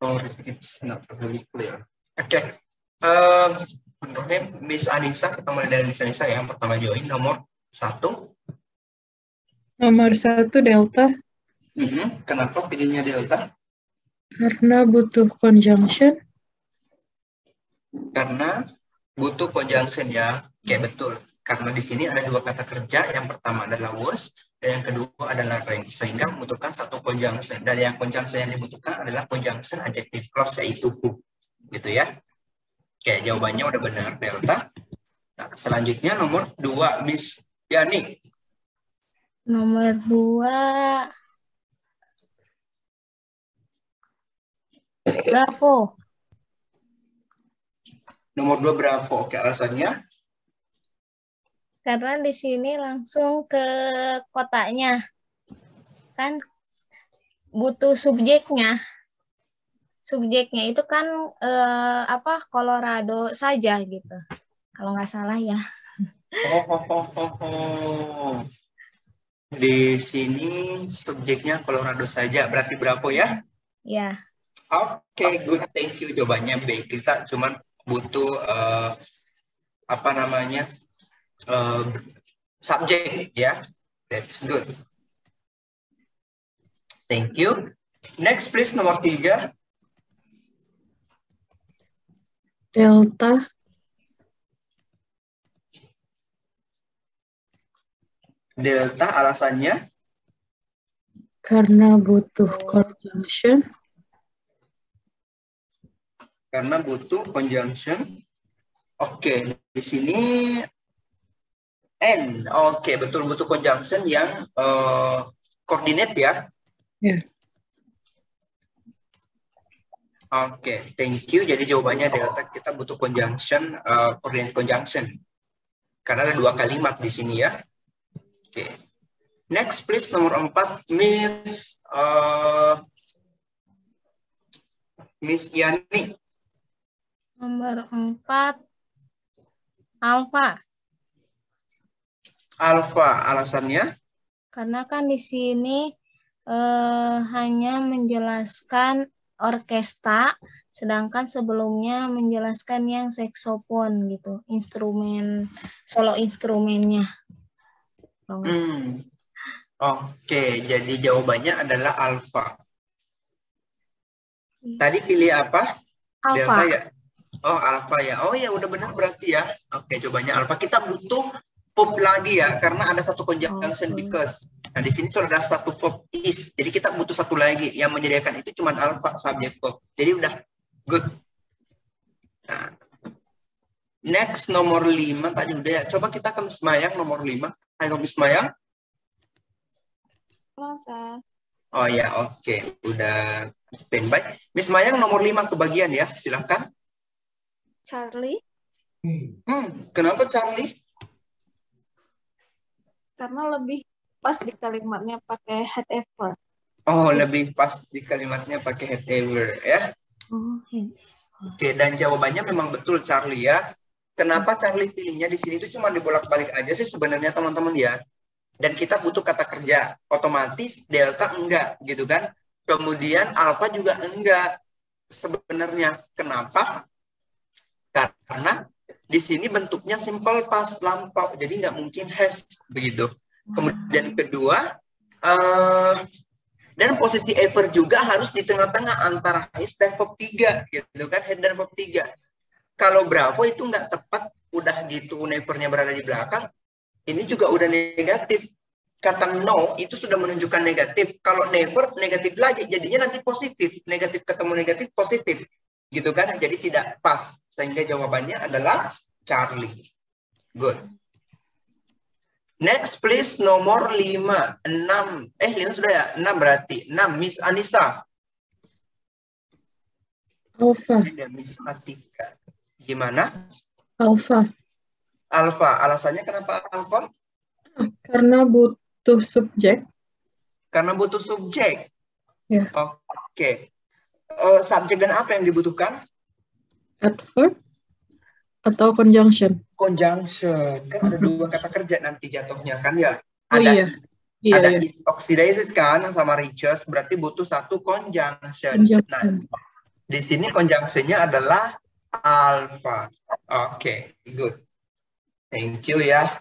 or it's not really clear. Oke. Menurutnya Miss Anissa, kita mulai dari Miss Anissa yang pertama join, nomor 1. Nomor 1 delta. Kenapa pilihnya delta? Karena butuh conjunction. Karena butuh conjunction ya. Oke, betul. Karena di sini ada 2 kata kerja. Yang pertama adalah was dan yang kedua adalah rank. Sehingga membutuhkan 1 conjunction. Dan yang conjunction yang dibutuhkan adalah conjunction adjective clause, yaitu who. Gitu ya. Oke, jawabannya udah benar, delta. Nah, selanjutnya nomor 2, Miss Yani. Nomor 2. Bravo. Nomor 2 Bravo. Oke, alasannya? Karena di sini langsung ke kotanya. Kan butuh subjeknya. Subjeknya itu kan Colorado saja gitu. Kalau nggak salah ya. Di sini subjeknya Colorado saja. Berarti Bravo ya? Ya. Oke, good. Thank you. Jawabannya B. Kita cuma butuh subjek ya. That's good. Thank you. Next please, nomor 3. Delta. Delta alasannya? Karena butuh conjunction. Karena butuh conjunction. Oke, di sini N. Oke, betul, butuh conjunction yang koordinat ya. Ya. Oke, thank you. Jadi jawabannya delta, kita butuh conjunction, coordinate conjunction. Karena ada 2 kalimat di sini ya. Oke. Next please, nomor 4, Miss Yani. Nomor 4, alfa. Alfa, alasannya? Karena kan di sini hanya menjelaskan orkestra, sedangkan sebelumnya menjelaskan yang saksofon gitu, instrumen, solo instrumennya. Oke, jadi jawabannya adalah alfa. Tadi pilih apa? Alfa. Delta ya? Oh, alfa ya. Oh ya, udah benar berarti ya. Oke, jawabannya alfa. Kita butuh verb lagi ya, karena ada 1 conjunction because. Nah, di sini sudah ada 1 verb is. Jadi kita butuh 1 lagi. Yang menyediakan itu cuma alfa, subject verb. Jadi udah good. Nah, next nomor 5 tadi udah ya. Coba kita ke Miss Mayang nomor 5. Ayo Miss Mayang. Masa. Oh ya, oke. Udah standby. Miss Mayang nomor 5 kebagian ya. Silakan. Charlie. Kenapa Charlie? Karena lebih pas di kalimatnya pakai had ever. Oh, lebih pas di kalimatnya pakai had ever ya. Oke, dan jawabannya memang betul Charlie ya. Kenapa Charlie pilihnya di sini itu cuma dibolak-balik aja sih sebenarnya teman-teman ya. Dan kita butuh kata kerja. Otomatis delta enggak gitu kan. Kemudian alpha juga enggak. Sebenarnya kenapa? Karena di sini bentuknya simple past lampau, jadi nggak mungkin has begitu. Kemudian kedua, dan posisi ever juga harus di tengah-tengah antara has dan verb 3, gitu kan, head dan verb 3. Kalau Bravo itu nggak tepat, udah gitu nevernya berada di belakang, ini juga udah negatif. Kata no itu sudah menunjukkan negatif. Kalau never negatif lagi, jadinya nanti positif. Negatif ketemu negatif positif. Gitu kan, jadi tidak pas. Sehingga jawabannya adalah Charlie. Good. Next please, nomor 5. 6. 5 sudah ya? 6 berarti. 6, Miss Anissa. Alpha. Ada Miss Atika. Gimana? Alpha. Alpha. Alasannya kenapa alpha? Karena butuh subjek. Karena butuh subjek. Ya. Oke. Subjek dan apa yang dibutuhkan? Adverb atau conjunction? Conjunction. Kan ada 2 kata kerja nanti jatuhnya kan ya. Oh Ada, iya. ada Iya. is oxidized kan sama reaches, berarti butuh 1 conjunction. Nah, Di sini conjunction-nya adalah alpha. Oke, good. Thank you ya.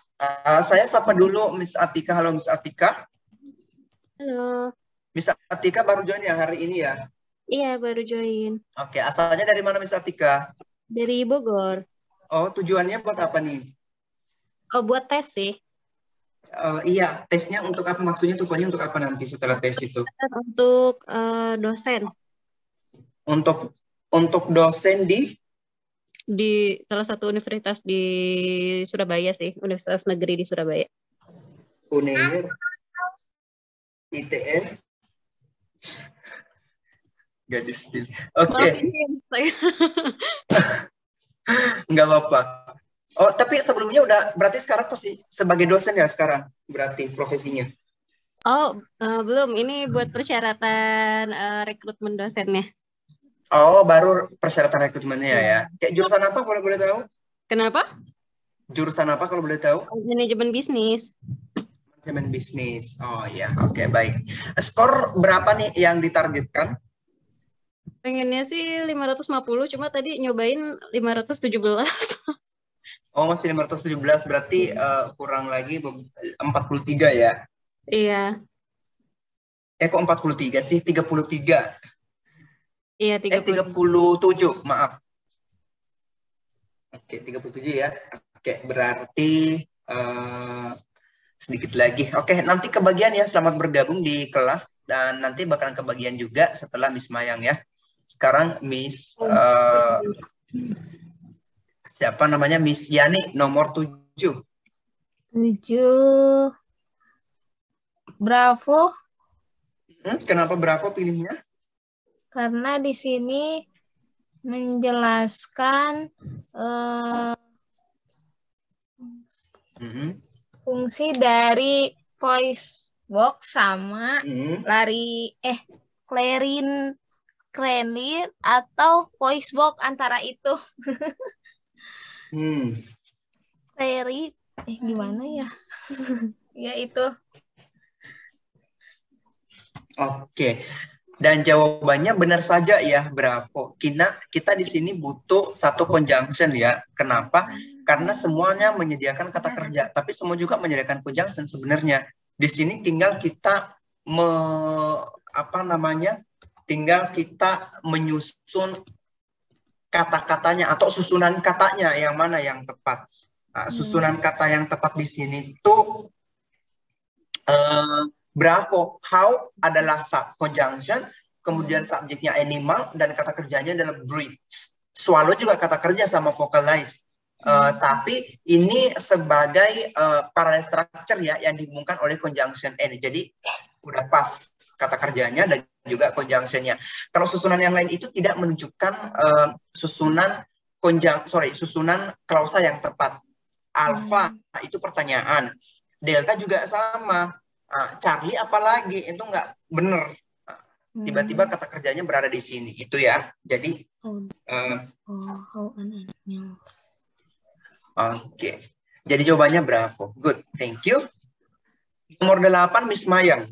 Saya sapa dulu Miss Atika. Halo Miss Atika. Halo. Miss Atika baru join ya hari ini ya? Iya, baru join. Oke, asalnya dari mana Miss Atika? Dari Bogor. Oh, tujuannya buat apa nih? Oh, buat tes sih. Iya, tesnya untuk apa? Maksudnya tujuannya untuk apa nanti setelah tes itu? Untuk dosen. Untuk dosen di Salah satu universitas di Surabaya sih. Universitas Negeri di Surabaya. UNER, ITS, gadis pilih. Oke. Nggak apa-apa. Oh, tapi sebelumnya udah, berarti sekarang pasti sebagai dosen ya sekarang, berarti profesinya? Oh, belum. Ini buat persyaratan rekrutmen dosennya. Oh, baru persyaratan rekrutmennya ya. Kayak jurusan apa kalau boleh tahu? Kenapa? Jurusan apa kalau boleh tahu? Manajemen bisnis. Manajemen bisnis. Oh ya, oke, baik. Skor berapa nih yang ditargetkan? Pengennya sih 550, cuma tadi nyobain 517. Oh, masih 517, berarti kurang lagi 43 ya? Iya. Kok 43 sih? 33. Iya, 37, maaf. Oke, 37 ya. Oke, berarti sedikit lagi. Oke, nanti kebagian ya, selamat bergabung di kelas. Dan nanti bakalan kebagian juga setelah Miss Mayang ya. Sekarang Miss... siapa namanya? Miss Yani, nomor 7. 7. Bravo. Kenapa Bravo pilihnya? Karena di sini menjelaskan fungsi dari voice box sama clarinet atau voice box antara itu. Gimana ya? Ya itu. Oke. Dan jawabannya benar saja ya, Bravo. Kita di sini butuh satu conjunction ya. Kenapa? Karena semuanya menyediakan kata kerja, tapi semua juga menyediakan conjunction sebenarnya. Di sini tinggal kita tinggal kita menyusun kata-katanya atau susunan katanya yang mana yang tepat. Susunan kata yang tepat di sini tuh Bravo, how adalah conjunction, kemudian subjeknya animal, dan kata kerjanya adalah breeds. Swallow juga kata kerja sama vocalize. Tapi ini sebagai parallel structure ya, yang dihubungkan oleh conjunction N. Jadi udah pas kata kerjanya dan juga conjunctionnya. Kalau susunan yang lain itu tidak menunjukkan susunan klausa yang tepat. Alpha itu pertanyaan. Delta juga sama. Charlie apalagi itu nggak bener, tiba-tiba kata kerjanya berada di sini itu ya. Jadi oke. Jadi jawabannya Bravo. Good, thank you. Nomor 8 Miss Mayang.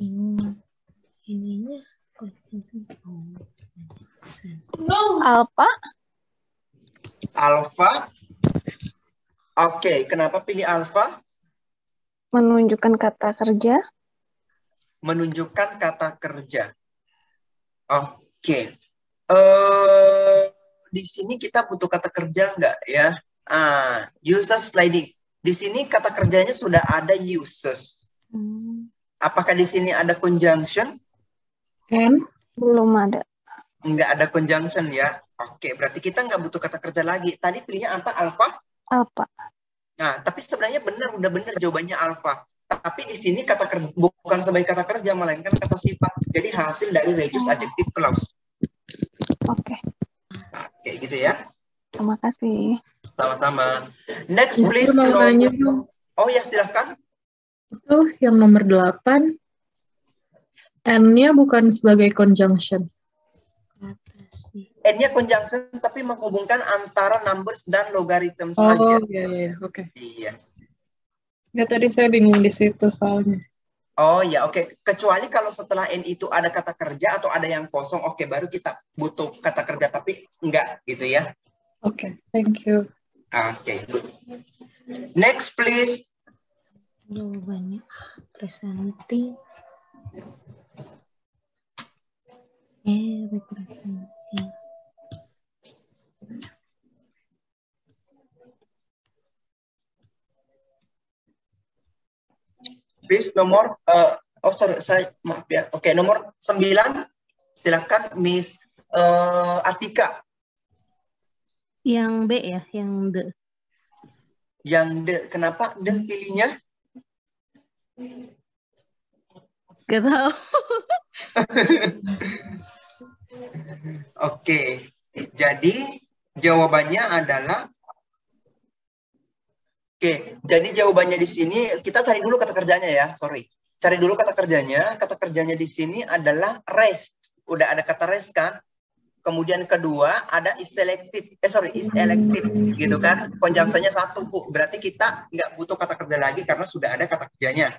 Alpha. Oke, kenapa pilih alpha? Menunjukkan kata kerja. Menunjukkan kata kerja. Oke. Di sini kita butuh kata kerja nggak ya? Uses sliding. Di sini kata kerjanya sudah ada uses. Apakah di sini ada conjunction? Belum ada. Nggak ada conjunction ya. Oke, berarti kita nggak butuh kata kerja lagi. Tadi pilihnya apa? Alpha? Apa? Nah, tapi sebenarnya udah benar jawabannya alpha. Tapi di sini kata kerja bukan sebagai kata kerja, melainkan kata sifat. Jadi hasil dari reduced adjective clause. Oke. Kayak gitu ya. Terima kasih. Sama-sama. Next please. Oh ya, silahkan. Itu yang nomor 8. N-nya bukan sebagai conjunction. N-nya conjunction tapi menghubungkan antara numbers dan logarithm Oh saja. iya, oke. Iya. Ya tadi saya bingung di situ soalnya. Oh ya, oke. Kecuali kalau setelah N itu ada kata kerja atau ada yang kosong, oke, baru kita butuh kata kerja, tapi enggak gitu ya. Oke, thank you. Oke, good. Next, please. Jawabannya presenting. Representing. Please nomor, saya maaf ya. Oke, nomor 9. Silakan Miss Atika. Yang B ya, yang D. Yang D, kenapa D pilihnya? Gak tahu. Oke, jadi jawabannya adalah jadi jawabannya di sini kita cari dulu kata kerjanya ya, sorry. Cari dulu kata kerjanya. Kata kerjanya di sini adalah rest. Udah ada kata rest kan? Kemudian kedua ada is selected, is elected gitu kan? Konjungsinya 1, Bu. Berarti kita nggak butuh kata kerja lagi karena sudah ada kata kerjanya.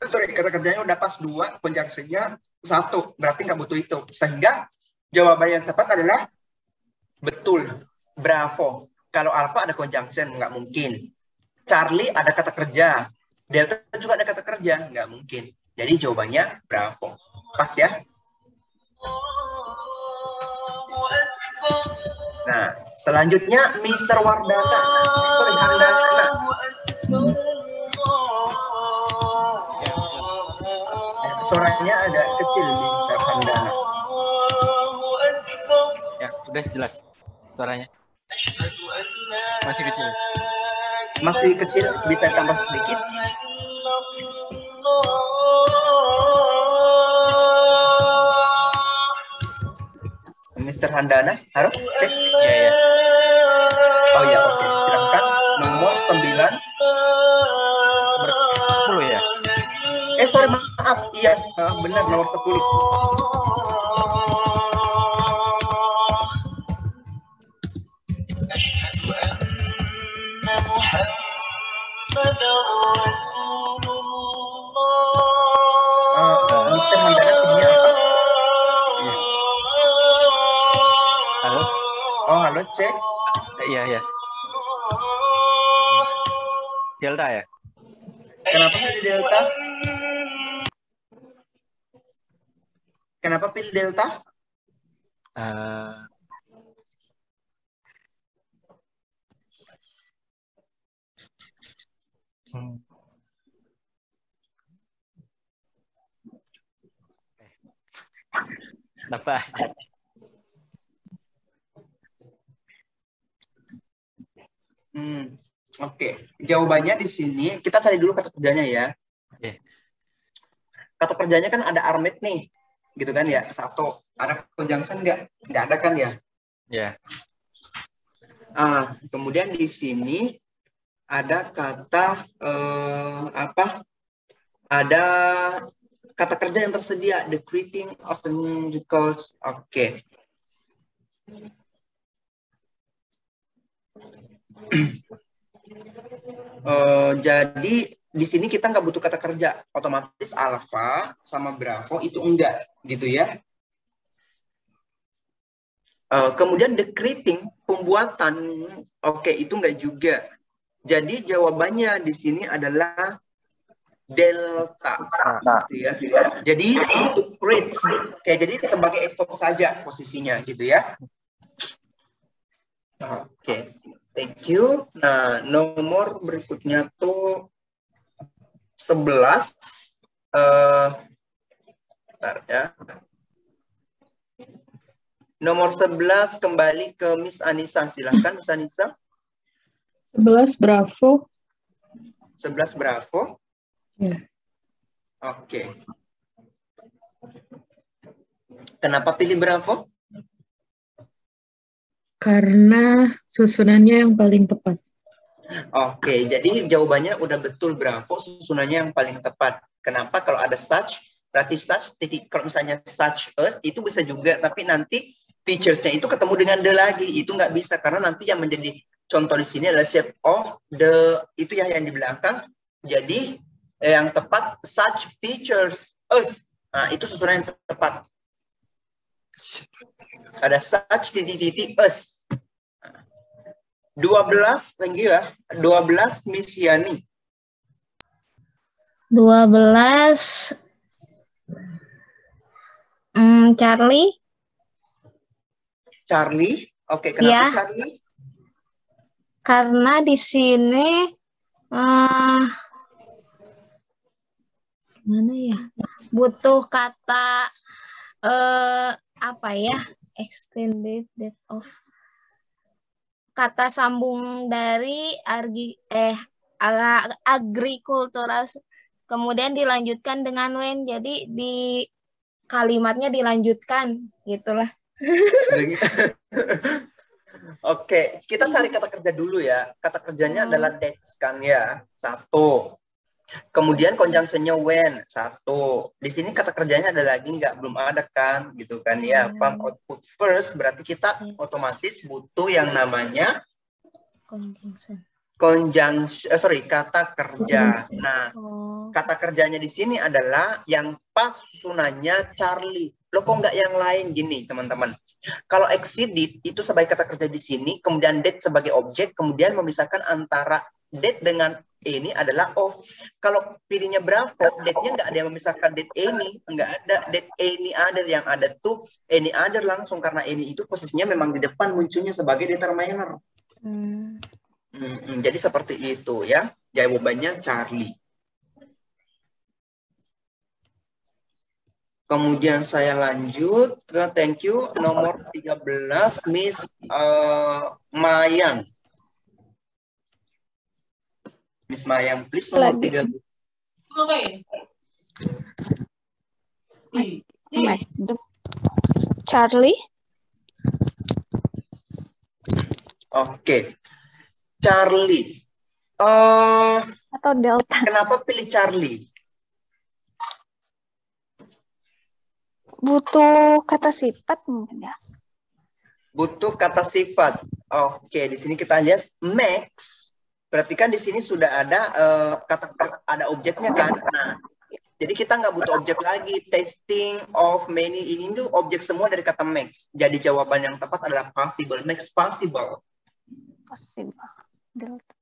Sorry, kata kerjanya udah pas 2, konjungsinya 1. Berarti nggak butuh itu. Sehingga jawaban yang tepat adalah betul. Bravo. Kalau alpha ada conjunction, nggak mungkin. Charlie ada kata kerja. Delta juga ada kata kerja, nggak mungkin. Jadi jawabannya bravo. Pas ya. Nah, selanjutnya Mr. Wardana. Handana. Suaranya agak kecil, Mr. Handana. Ya, sudah jelas suaranya. Masih kecil. Masih kecil, bisa tambah sedikit. Mr. Handana, harus cek. Ya. Oh ya, oke. Silakan nomor 9. Nomor 10 ya. Sorry, maaf. Iya, benar nomor 10. Mr. Handana pilihnya apa? Iya. Halo? Oh, halo, cek. Iya. Delta ya? Kenapa pilih Delta? Kenapa pilih Delta? Apa? Oke. Jawabannya di sini kita cari dulu kata kerjanya ya. Yeah. Kata kerjanya kan ada armed nih, gitu kan ya. 1. Ada conjunction nggak? Nggak ada kan ya? Ya. Kemudian di sini ada kata ada kata kerja yang tersedia, the greeting of the miracles. Oke. Jadi di sini kita nggak butuh kata kerja, otomatis alpha sama bravo itu enggak, gitu ya. Kemudian the greeting, pembuatan, oke, itu enggak juga. Jadi jawabannya di sini adalah delta, gitu ya. Jadi untuk create, jadi sebagai verb saja posisinya, gitu ya. Oke, thank you. Nah, nomor berikutnya tuh 11. Bentar ya. Nomor 11 kembali ke Miss Anissa. Silahkan Miss Anissa. 11 Bravo. 11 Bravo. Ya. Oke. Kenapa pilih Bravo? Karena susunannya yang paling tepat. Oke, jadi jawabannya udah betul Bravo, susunannya yang paling tepat. Kenapa? Kalau ada such, berarti such, kalau misalnya such as, itu bisa juga, tapi nanti features-nya itu ketemu dengan the lagi, itu nggak bisa, karena nanti yang menjadi contoh di sini adalah shape of the, itu yang di belakang, jadi Yang tepat, such features us. Nah, itu susunan yang tepat. Ada such titik-titik us. 12, thank you ya. 12 Miss Yani. 12 Charlie. Charlie. Oke, kenapa Ya. Charlie? Karena di sini mana ya? Butuh kata apa ya? Extended date of kata sambung dari agrikultural, kemudian dilanjutkan dengan when, jadi di kalimatnya dilanjutkan gitulah. Oke, kita cari kata kerja dulu ya. Kata kerjanya adalah dates kan ya, 1. Kemudian conjunctionnya when, 1. Di sini kata kerjanya ada lagi nggak? Belum ada kan, gitu kan ya. Farm output first, berarti kita otomatis butuh yang namanya kata kerja. Nah, kata kerjanya di sini adalah yang pas susunannya Charlie. Loh kok nggak yang lain gini, teman-teman? Kalau exceeded itu sebagai kata kerja di sini, kemudian date sebagai objek, kemudian memisahkan antara date dengan ini adalah kalau pilihnya Bravo, date-nya nggak ada yang memisahkan date any, nggak ada date any other, yang ada tuh any other langsung, karena any itu posisinya memang di depan munculnya sebagai determiner. Jadi seperti itu ya, jawabannya Charlie. Kemudian saya lanjut ke thank you nomor 13 Miss Mayang. Miss Mayang, please nomor 13. Charlie. Oke. Charlie. Atau Delta. Kenapa pilih Charlie? Butuh kata sifat mungkin ya. Butuh kata sifat. Oke, di sini kita lihat Max. Berarti kan di sini sudah ada ada objeknya kan. Nah, jadi kita nggak butuh objek lagi. Testing of many ini tuh objek semua dari kata Max. Jadi jawaban yang tepat adalah possible. Max possible. Possible. Delta.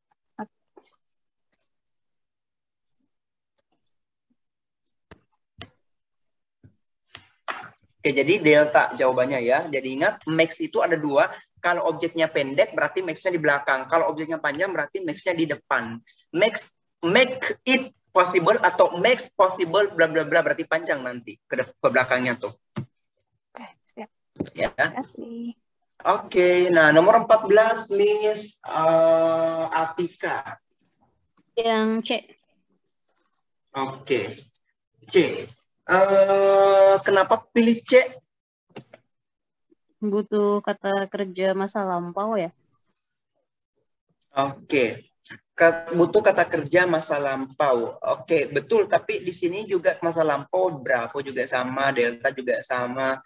Oke, jadi delta jawabannya ya. Jadi ingat, max itu ada 2. Kalau objeknya pendek, berarti max-nya di belakang. Kalau objeknya panjang, berarti max-nya di depan. Max, make it possible atau makes possible, bla bla bla, berarti panjang nanti ke belakangnya tuh. Oke, siap. Ya. Terima kasih. Oke, nah nomor 14, Miss Atika. Yang C. Oke, C. Kenapa pilih C? Butuh kata kerja masa lampau ya? Oke. Butuh kata kerja masa lampau. Oke, betul. Tapi di sini juga masa lampau, Bravo juga sama, Delta juga sama.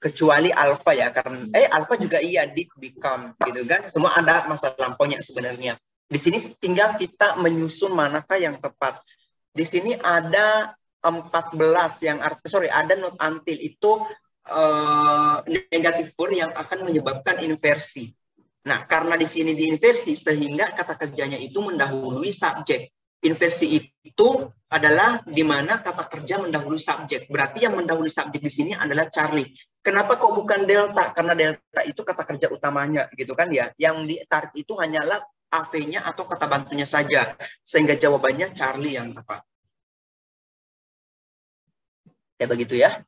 Kecuali Alpha ya, karena Alpha juga iya, did, become, gitu kan. Semua ada masa lampaunya sebenarnya. Di sini tinggal kita menyusun manakah yang tepat. Di sini ada 14 yang ada not until itu negatif pun yang akan menyebabkan inversi. Nah, karena di sini diinversi sehingga kata kerjanya itu mendahului subjek. Inversi itu adalah di mana kata kerja mendahului subjek. Berarti yang mendahului subjek di sini adalah Charlie. Kenapa kok bukan Delta? Karena Delta itu kata kerja utamanya, gitu kan ya. Yang ditarik itu hanyalah AV-nya atau kata bantunya saja. Sehingga jawabannya Charlie yang tepat. Ya begitu ya.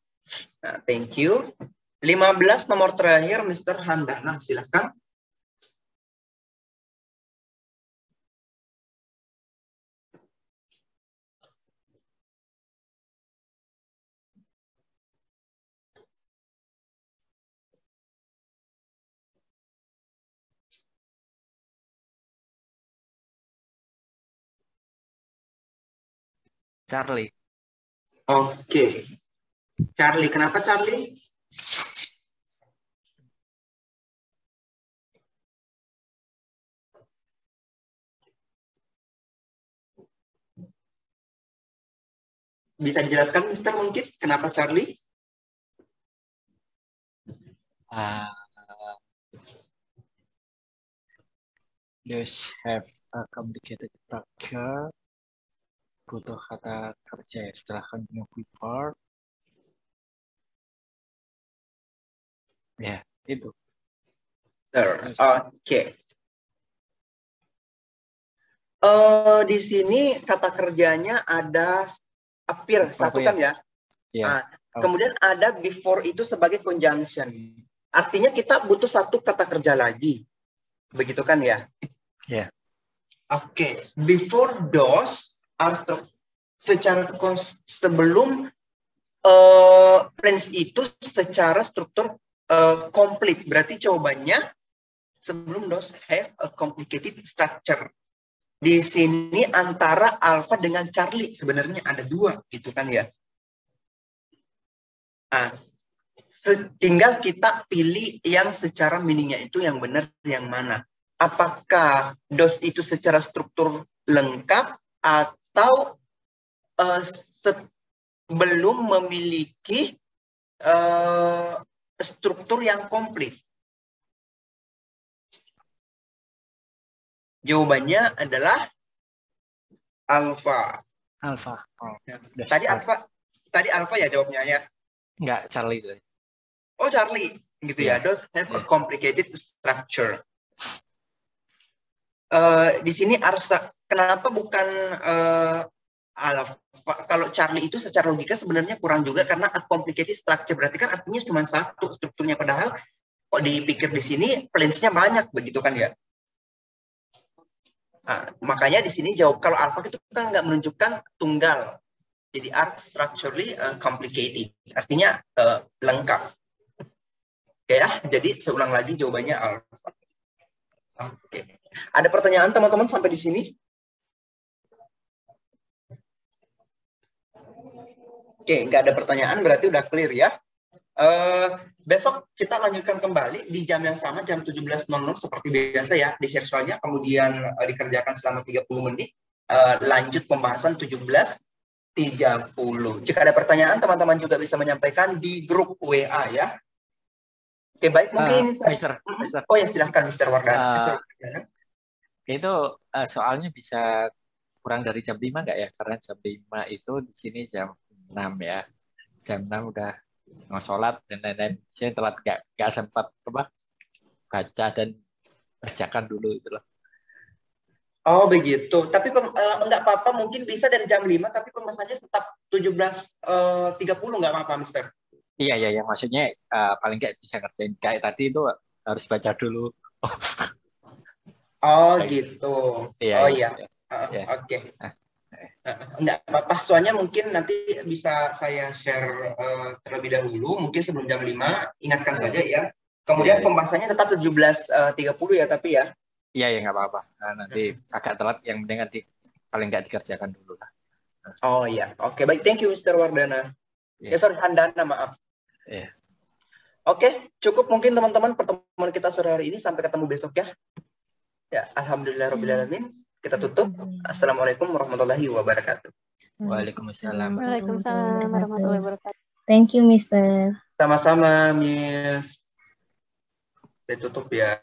Nah, thank you. 15 nomor terakhir Mr. Handana, silakan. Charlie. Oke. Charlie, kenapa Charlie? Bisa dijelaskan, Mister, mungkin kenapa Charlie? Uh, those have a complicated structure. Butuh kata kerja setelah continuous verb. Ya, itu. Oke. Di sini kata kerjanya ada appear, satu kan ya? Ya. Kemudian ada before itu sebagai conjunction. Artinya kita butuh satu kata kerja lagi. Begitu kan ya? Ya. Oke. Before those are secara sebelum plans itu secara struktur komplit. Berarti jawabannya sebelum those have a complicated structure. Di sini antara Alpha dengan Charlie sebenarnya ada dua, gitu kan ya. Tinggal kita pilih yang secara meaningnya itu yang benar yang mana. Apakah those itu secara struktur lengkap atau belum memiliki struktur yang komplit. Jawabannya adalah Alpha. Alpha. Oh, Tadi Alpha ya jawabnya ya? Enggak, Charlie. Oh, Charlie. Gitu ya. Those have a complicated structure. Di sini kenapa bukan Alpha? Kalau Charlie itu secara logika sebenarnya kurang juga karena a complicated structure. Berarti kan artinya cuma satu strukturnya. Padahal kok dipikir di sini plans-nya banyak. Begitu kan ya? Makanya di sini jawab kalau alpha itu kan nggak menunjukkan tunggal, jadi are structurally complicated, artinya lengkap. Oke ya, jadi seulang lagi jawabannya alpha. Oke. Ada pertanyaan teman-teman sampai di sini? Oke, nggak ada pertanyaan berarti udah clear ya. Besok kita lanjutkan kembali di jam yang sama, jam 17.00 seperti biasa ya, di share soalnya, kemudian dikerjakan selama 30 menit, lanjut pembahasan 17.30. Jika ada pertanyaan, teman-teman juga bisa menyampaikan di grup WA ya. Oke, baik, mungkin Mister. Oh ya, silahkan Mr. Wardana. Itu soalnya bisa kurang dari jam 5 nggak ya? Karena jam 5 itu di sini jam 6 ya. Jam 6 udah mau sholat dan lain-lain. Saya telat nggak sempat baca dan bacakan dulu itu loh. Oh begitu. Tapi nggak apa-apa, mungkin bisa dari jam 5, tapi pembahasannya tetap 17.30 nggak apa-apa, Mister? Iya. Maksudnya paling nggak bisa ngerjain. Kayak tadi itu harus baca dulu. Oh gitu. Iya. Oke. Enggak apa-apa, soalnya mungkin nanti bisa saya share terlebih dahulu, mungkin sebelum jam 5, ingatkan saja ya. Kemudian pembahasannya tetap 17.30 ya, tapi ya. Iya, nggak apa-apa. Nanti agak telat, yang penting nanti paling nggak dikerjakan dulu lah. Oh iya, oke, baik, thank you Mr. Wardana. Sorry, Handana, maaf. Iya. Oke, cukup mungkin teman-teman pertemuan kita sore hari ini, sampai ketemu besok ya. Ya, alhamdulillahirobbilalamin. Kita tutup. Assalamualaikum warahmatullahi wabarakatuh. Waalaikumsalam. Waalaikumsalam warahmatullahi wabarakatuh. Thank you, Mister. Sama-sama, Miss. Saya tutup ya.